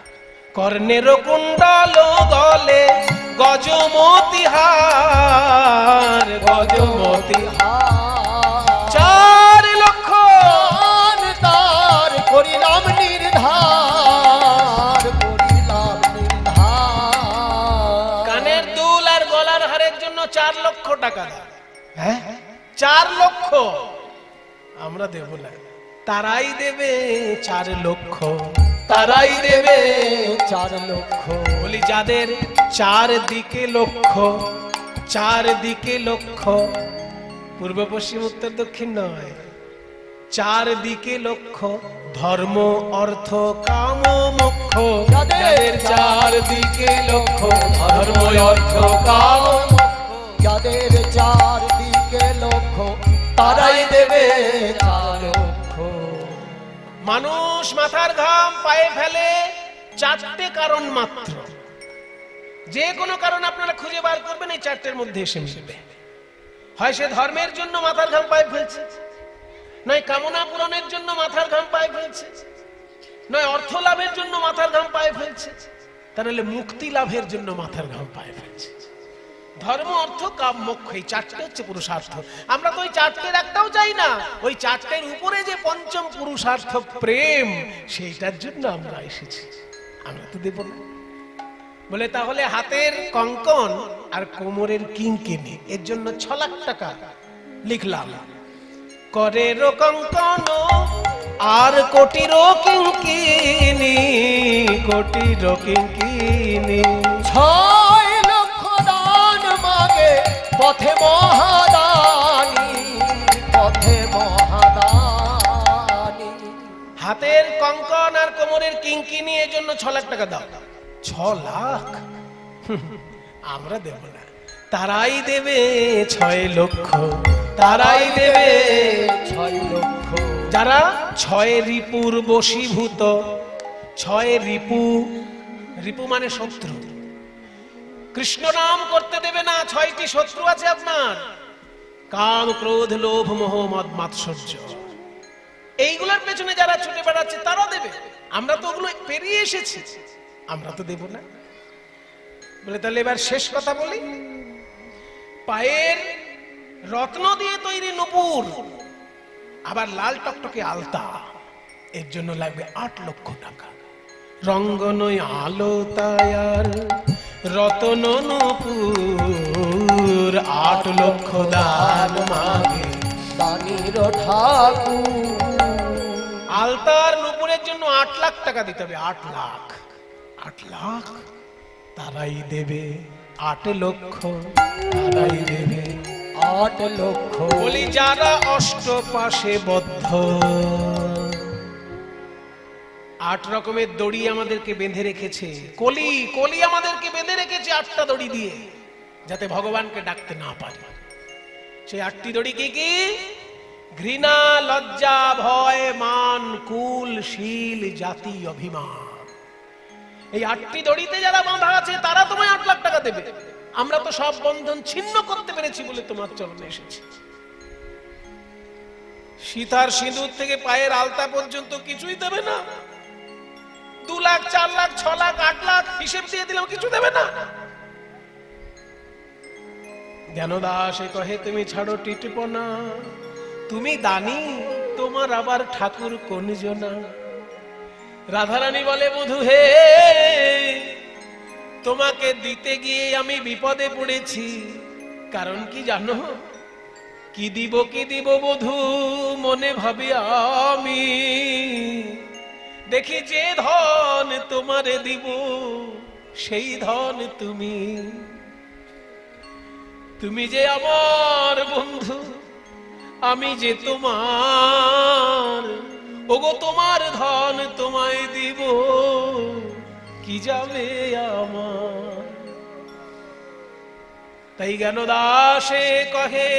কর্ণের কুণ্ডল গলে গজমতি হার, গজমতি হার, 4 লক্ষ তার করিলাম নির্ধার, করিলাম নির্ধার। কানের দুল আর গলার হারের জন্য 4 লক্ষ টাকা। হ্যাঁ, 4 লক্ষ আমরা দেব না, তারাই দেবে 4 লক্ষ, তারাই দেবে 4 লক্ষ। বলি যাদের 4 দিকে লক্ষ, 4 দিকে লক্ষ, পূর্ব পশ্চিম উত্তর দক্ষিণ নয়, 4 দিকে লক্ষ, ধর্ম অর্থ কাম মোক্ষ। যাদের 4 দিকে লক্ষ, ধর্ম অর্থ কাম, যাদের 4 দিকে লক্ষ, তারাই দেবে 4 লক্ষ। মানুষ মাথার ঘাম পায়ে ফেলে 4টে কারণ মাত্র। যে কোনো কারণ আপনারা খুঁজে বার করবেন, এই 4টের মধ্যে এসে মিলবে। হয় সে ধর্মের জন্য মাথার ঘাম পায়ে ফেলছে, নয় কামনা পূরণের জন্য মাথার ঘাম পায়ে ফেলছে, নয় অর্থ লাভের জন্য মাথার ঘাম পায়ে ফেলছে, তাহলে মুক্তি লাভের জন্য মাথার ঘাম পায়ে ফেলছে। ধর্ম অর্থ কাম মোক্ষ, এই 4টে হচ্ছে পুরুষার্থ। আমরা তো ওই 4টের একটাও চাই না। ওই 4টের উপরে যে পঞ্চম পুরুষার্থ প্রেম, সেইটার জন্য আমরা এসেছি। আমরা তো দেব না। বলে তাহলে হাতের কঙ্কন আর কোমরের কিঙ্কিনি এর জন্য 6 লাখ টাকা লিখলাম। করের কঙ্কন আর কোটির কিঙ্কিনি, কোটির কিঙ্কিনি। 6 লক্ষ দান মাগে পথে মহাদানী, পথে মহাদানী। হাতের কঙ্কন আর কোমরের কিঙ্কিনি এর জন্য 6 লাখ টাকা দাও। 6 লাখ আমরা দেব না, তারাই দেবে 6 লক্ষ, তারাই দেবে 6 লক্ষ। যারা 6 রিপুর বশীভূত, 6 রিপু, রিপু মানে শত্রু, কৃষ্ণ নাম করতে দেবে না। 6টি শত্রু আছে আপনার, কাম ক্রোধ লোভ মোহ মদ মাৎসর্য, এইগুলোর পেছনে যারা ছুটে বেড়াচ্ছে তারা দেবে। আমরা তো ওগুলো পেরিয়ে এসেছি, আমরা তো দেব না। বলে তাহলে এবার শেষ কথা বলি, পায়ের রত্ন দিয়ে তৈরি নূপুর, আবার লাল টকটকে আলতা, এর জন্য লাগবে 8 লক্ষ টাকা। রঙ্গনই আলো তায়ার রতন নূপুর, 8 লক্ষ দান মাগে দানির ঠাকুর। আলতার নূপুরের জন্য 8 লাখ টাকা দিতে হবে। 8 লাখ, 8 লাখ তারাই দেবে, 8 লক্ষ তারাই দেবে, 8 লক্ষ। বলি যারা অষ্টপাশে বদ্ধ, 8 রকমের দড়ি আমাদেরকে বেঁধে রেখেছে, কলি, কলি আমাদেরকে বেঁধে রেখেছে 8টা দড়ি দিয়ে, যাতে ভগবানকে ডাকতে না পারি। সেই 8টি দড়ি কি কি? ঘৃণা, লজ্জা, ভয়, মান, কুল, শীল, জাতি, অভিমান। এই 8টি দড়িতে যারা বাঁধা আছে তারা তোমায় 8 লাখ টাকা দেবে। আমরা তো সব বন্ধন ছিন্ন করতে পেরেছি বলে তোমার চরণে এসেছি। সীতার সিঁদুর থেকে পায়ের আলতা পর্যন্ত কিছুই দেবে না। 2 লাখ, 4 লাখ, 6 লাখ, 8 লাখ হিসেব দিয়ে দিলাম, কিছু দেবে না। জ্ঞানদাসে কহে তুমি ছাড়ো টিটপনা, তুমি দানি তোমার আবার ঠাকুর কোন জনা। রাধারানী বলে বধূ হে, তোমাকে দিতে গিয়ে আমি বিপদে পড়েছি। কারণ কি জানো? কি দিব বধূ মনে ভাবি আমি, দেখি যে ধন তোমারে দিব সেই ধন তুমি। তুমি যে আমার বন্ধু, আমি যে তোমার, ওগো তোমার ধন তোমায় দিব, কি যাবে আমার। তাই জ্ঞানদাসে কহে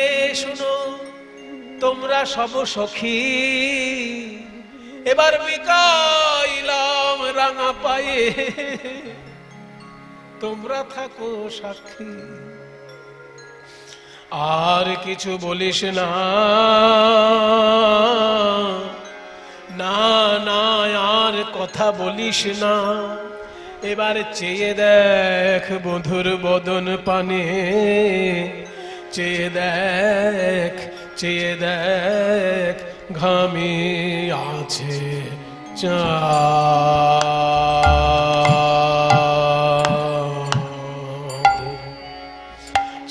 শুনো তোমরা সব সখী, এবার বিকাইলাম রাঙা পায়ে, তোমরা থাকো সাক্ষী। আর কিছু বলিস না, না না আর কথা বলিস না। এবার চেয়ে দেখ বধুর বদন পানে, চেয়ে দেখ, চেয়ে দেখ ঘামি আছে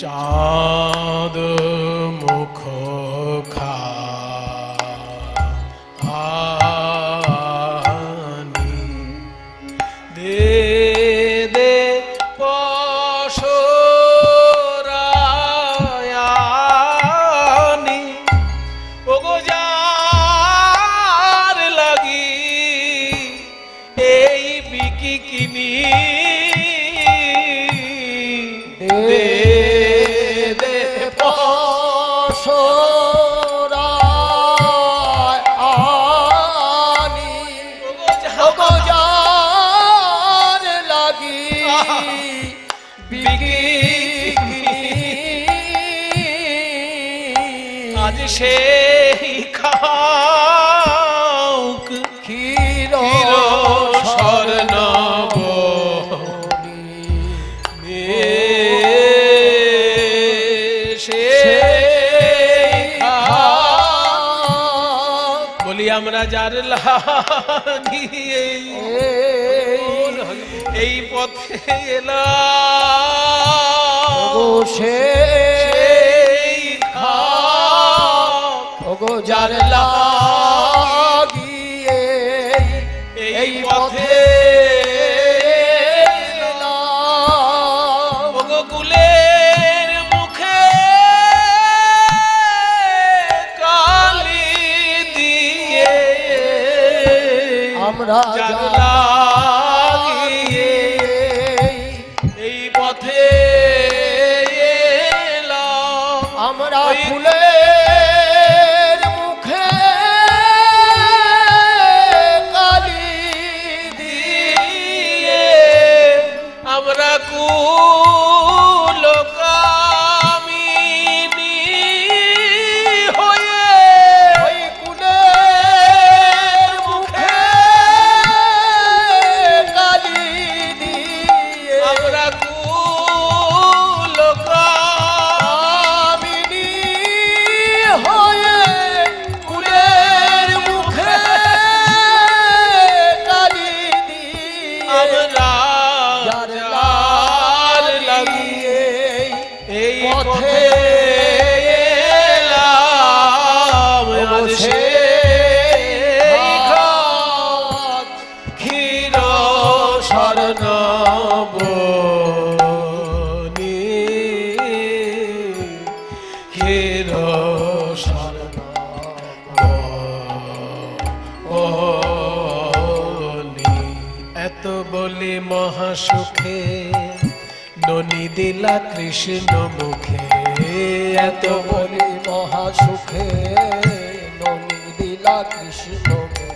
চাঁদ মুখ খানি দে দে পশরায়ানি, ওগো যার লাগি এই বিকি কিনি, দে দে পশরায়ানি, ওগো যার লাগি বিকি আজ সেই খাউক ক্ষীর স্বর্ণব বলি আমরা যার লাগিয়ে এই পথে এলাম সেই ওগো যার লাগিয়ে এই পথে এলাম। ওগো কুলের মুখে কালি দিয়ে আমরা যার যার লাগিয়ে এই পথে এলাম। আমরা ওই ফুলের মুখে কালি দিয়ে আমরা কুলকামিনী হয়ে ওই কুলের মুখে কালি দিয়ে আমরা কুলকামিনী হয়ে কুলের মুখে কালি দিয়ে আমরা যার যার লাগিয়ে এই পথে এলাম। আজ সেই ঘাট ক্ষীর স্বর্ণবনী ক্ষীর স্বর্ণবনী। এত বলি মহাসুখে ননি দিলা কৃষ্ণ মুখে। এত বলি মহাসুখে ননি দিলা কৃষ্ণ মুখে।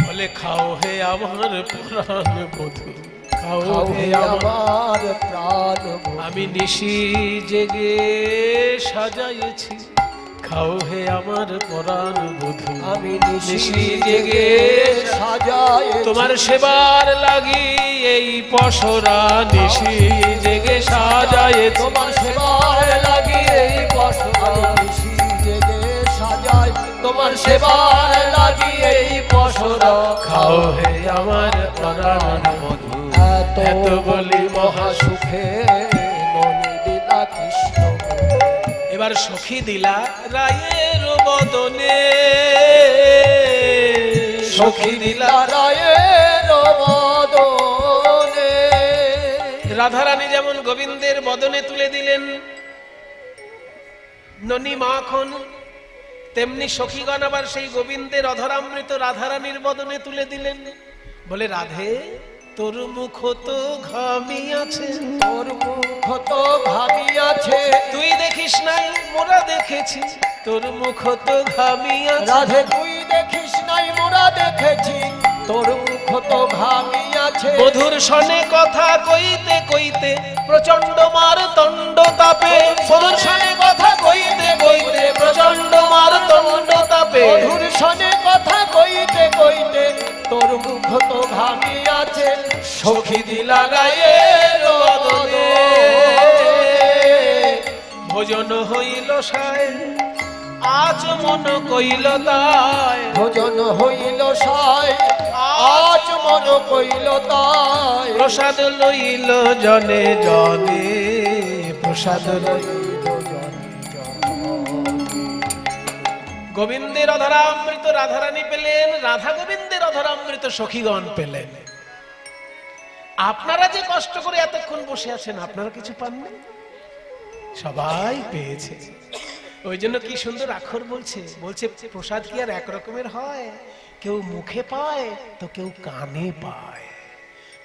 বলে খাও হে আমার প্রাণ বধূ, খাও খাও হে হে আমার প্রাণ বধূ। আমি নিশি জেগে সাজাইছি। খাও হে আমার প্রাণ বধূ, আমি নিশি জেগে সাজায় তোমার সেবার লাগি এই পসরা নিশি জেগে সাজায় তোমার সেবায় লাগি এই পসরা নিশি জেগে সাজায় তোমার সেবায় লাগি এই পসরা। খাও হে আমার প্রাণ বধূ, এত বলি মহাসুখে। ননি দিলা কৃষ্ণ মুখে। এবার সখী দিলা রায়ের বদনে, সখী দিলা রায়ের বদনে। রাধারানী যেমন গোবিন্দের বদনে তুলে দিলেন ননী মাখন, তেমনি সখীগণ আবার সেই গোবিন্দের অধরামৃত রাধারানীর বদনে তুলে দিলেন। বলে রাধে তোর মুখ তো ঘামি আছে, তোর মুখ তো ঘামি আছে। তুই দেখিস নাই মোরা দেখেছি, তোর মুখ তো ঘামি আছে। রাধে তুই দেখিস নাই মোরা দেখেছি, তোর মুখ তো ঘামি আছে। মধুর সনে কথা কইতে কইতে প্রচন্ড মার তণ্ড তাপে, মধুর সনে কথা কইতে কইতে প্রচন্ড মার তণ্ড তাপে। মধুর সনে কথা কইতে কইতে তোর মুখ তো ঘামি আছে। সখী দিলা গায়ের বদনে, ভোজন হইল সায় আজ মন কইল তাই। ভোজন হইল সায় আজ মন কইল তাই। প্রসাদ লইল জনে জনে, প্রসাদ লইল গোবিন্দের অধরামৃত রাধারানী পেলেন, রাধা গোবিন্দের অধরামৃত সখীগণ পেলেন। আপনারা যে কষ্ট করে এতক্ষণ বসে আছেন আপনারা কিছু পাননি, সবাই পেয়েছে। ওই জন্য কি সুন্দর আখর বলছে, বলছে প্রসাদ কি আর এক রকমের হয়? কেউ মুখে পায় তো কেউ কানে পায়।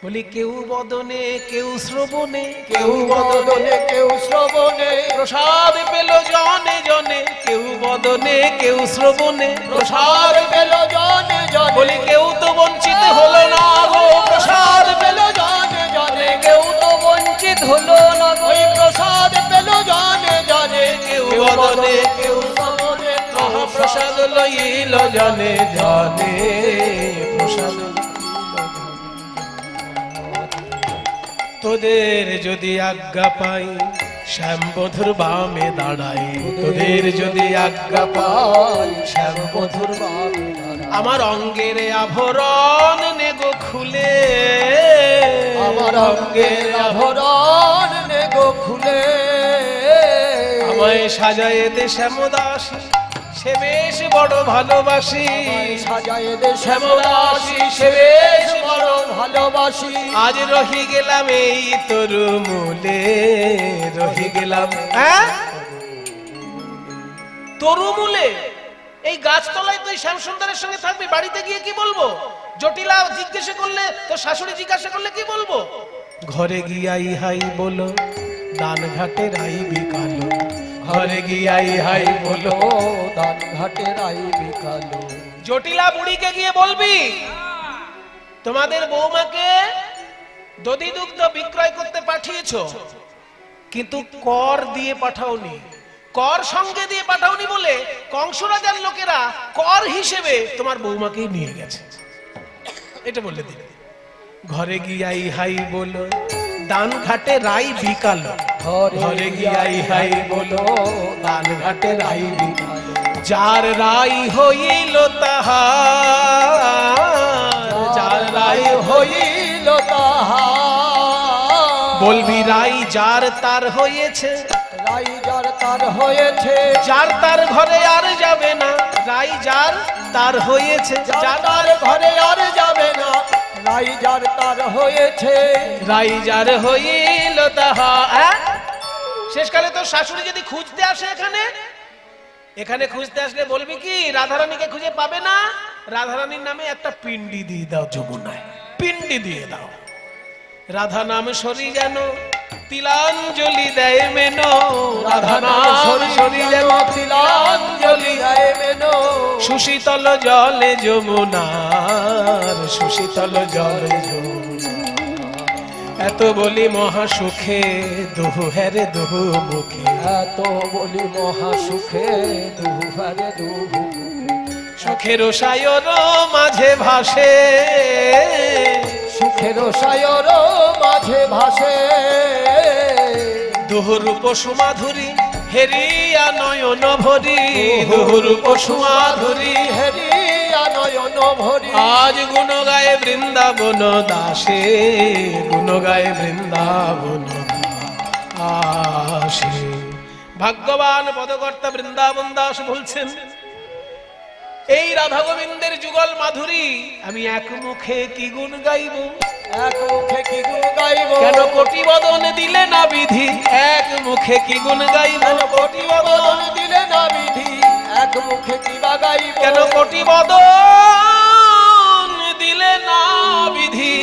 বলি কেউ বদনে কেউ শ্রবণে, কেউ বদনে কেউ শ্রবণে। প্রসাদ পেল জনে জনে, কেউ বদনে কেউ শ্রবণে প্রসাদ পেল জনে জনে। বলি কেউ তো বঞ্চিত হলো না গো, প্রসাদ পেল জনে জনে কেউ তো বঞ্চিত হলো না। ওই প্রসাদ পেল জনে জনে কেউ বদনে কেউ শ্রবণে। মহাপ্রসাদ লইল জনে জনে, প্রসাদ তোদের যদি আজ্ঞা পাই শ্যামবধুর বামে দাঁড়াই, তোদের যদি আজ্ঞা পাই শ্যামবধুর বামে দাঁড়াই। আমার অঙ্গের আভরণ নেগো খুলে, আমার অঙ্গের আভরণ নেগো খুলে, আমায় সাজায়ে দে শ্যামদাসী, সে বেশ বড় ভালোবাসি, সাজায়ে দে শ্যামদাসী, সে বেশ বড় ভালোবাসি। আজ রহি গেলাম এই তোর মূলে, রহি গেলাম তরু মূলে, এই গাছতলায় তুই শ্যামসুন্দরের সঙ্গে থাকবি, বাড়িতে গিয়ে কি বলবো? জটিলা জিজ্ঞাসা করলে, তো শাশুড়ি জিজ্ঞাসা করলে কি বলবো? ঘরে গিয়াই হাই বলো, দান ঘাটে রাই বিকালো, ঘরে গিয়াই হাই বলো, দান ঘাটে রাই বিকালো। জটিলা বুড়িকে গিয়ে বলবি তোমাদের বৌমাকে দধি দুগ্ধ বিক্রয় করতে পাঠিয়েছো, কিন্তু কর দিয়ে পাঠাওনি, কর সঙ্গে দিয়ে পাঠাওনি বলে কংস রাজার লোকেরা কর হিসেবে তোমার বৌমাকে নিয়ে গেছে, এটা বললে দিবে। ঘরে গিয়াই হাই বলো, দান ঘাটে রাই বিকালো, ঘরে গিয়াই হাই বলো, দান ঘাটে রাই বিকালো। যার রাই হইল তাহার, যার রাই হইল তাহার, বলবি রাই যার তার হয়েছে, রাই যার তার হয়েছে, যার তার ঘরে আর যাবে না, রাই যার তার হয়েছে, যার তার ঘরে আর যাবে না, রাই যার তার হয়েছে, রাই যার হইল তাহার। শেষকালে তো শাশুড়ি যদি খুঁজতে আসে এখানে, এখানে খুঁজতে আসলে বলবি কি রাধারানীকে খুঁজে পাবে না, রাধারানীর নামে একটা পিন্ডি দিয়ে দাও যমুনায়, পিন্ডি দিয়ে দাও। রাধা নাম সরি যেন তিলাঞ্জলি দেয় মেনো, রাধা নাম সরি যেন তিলাঞ্জলি দেয় মেনো, সুশীতল জলে যমুনার, সুশীতল জলে যমুনা। এত বলি মহা সুখে দুহু হেরে দুহু মুখে, এত বলি মহা সুখে দুহু হেরে দুহু, সুখের সায়র মাঝে ভাসে, সুখের সায়র মাঝে ভাসে, দুহুরূপ সুমাধুরী হেরিয়া নয়ন ভরি, দুহুরূপ সুমাধুরী হেরিয়া নয়ন ভরি। আজ গুণ গায়ে বৃন্দাবন দাসে, গুণ গায়ে বৃন্দাবন দাসে। ভাগ্যবান পদকর্তা বৃন্দাবন দাস বলছেন, এই রাধা গোবিন্দের যুগল মাধুরী আমি এক মুখে কি গুণ গাইব, এক মুখে কি গুণ গাইব, কেন কোটি বদন দিলে না বিধি, এক মুখে কি গুণ গাইব, কেন কোটি বদন দিলে না বিধি, এক মুখে কি বা গাইব, কেন কোটি বদন দিলে না বিধি,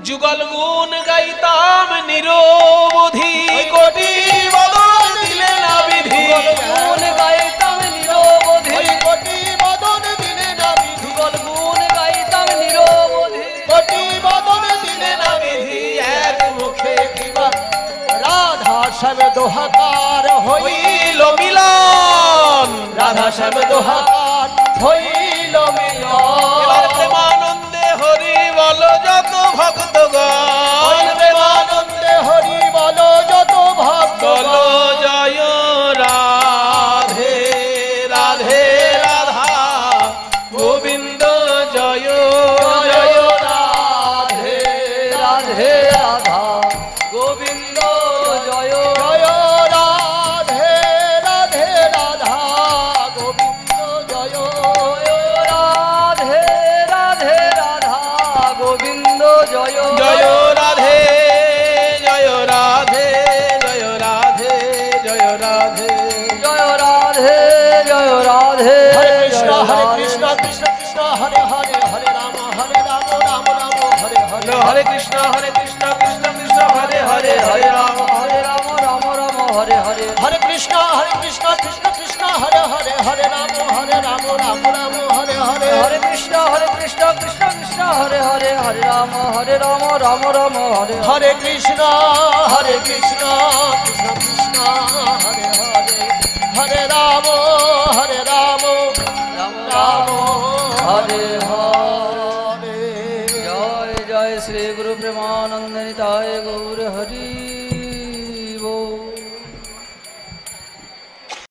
যুগল গুণ গাইতাম নিরবধি, কোটি বদন দিলে না বিধি, গুণ গাইতাম নিরবধি, কোটি বদন দিলে না বিধি, যুগল গুণ গাইতাম নিরবধি, কোটি বদন দিলে না বিধি এক মুখে কি বা। রাধা শ্যাম দোহাকার হইল মিলন, রাধা শ্যাম দোহাকার হইল এবার মিলন, প্রেমানন্দে হরি বল যত ভক্তগণ, প্রেমানন্দে হরি বল যত ভক্ত, বল জয় রাধে রাধে রাধা গোবিন্দ জয় জয় রাধে রাধে রাধা গোবিন্দ জয়, জয় রাধে রাধে রাধা গোবিন্দ জয়, রাধে রাধে রাধা গোবিন্দ জয়, জয় রাধে জয় রাধে জয় রাধে জয় রাধে। জয় রাধে জয় রাধে, হরে কৃষ্ণ হরে কৃষ্ণ কৃষ্ণ কৃষ্ণ হরে হরে, হরে রাম রাম রাম হরে হরে, হরে কৃষ্ণ কৃষ্ণ কৃষ্ণ হরে হরে, হরে রাম হরে রাম রাম রাম হরে হরে, হরে কৃষ্ণ কৃষ্ণ কৃষ্ণ হরে হরে, হরে রাম রাম রাম হরে হরে, হরে কৃষ্ণ কৃষ্ণ কৃষ্ণ হরে হরে, হরে রাম রাম রাম হরে, হরে কৃষ্ণ কৃষ্ণ কৃষ্ণ হরে হরে, হরে রাম রাম রাম হরে হরে। জয় জয় শ্রী গুরু প্রেমানন্দ নিতায় গৌর হরি।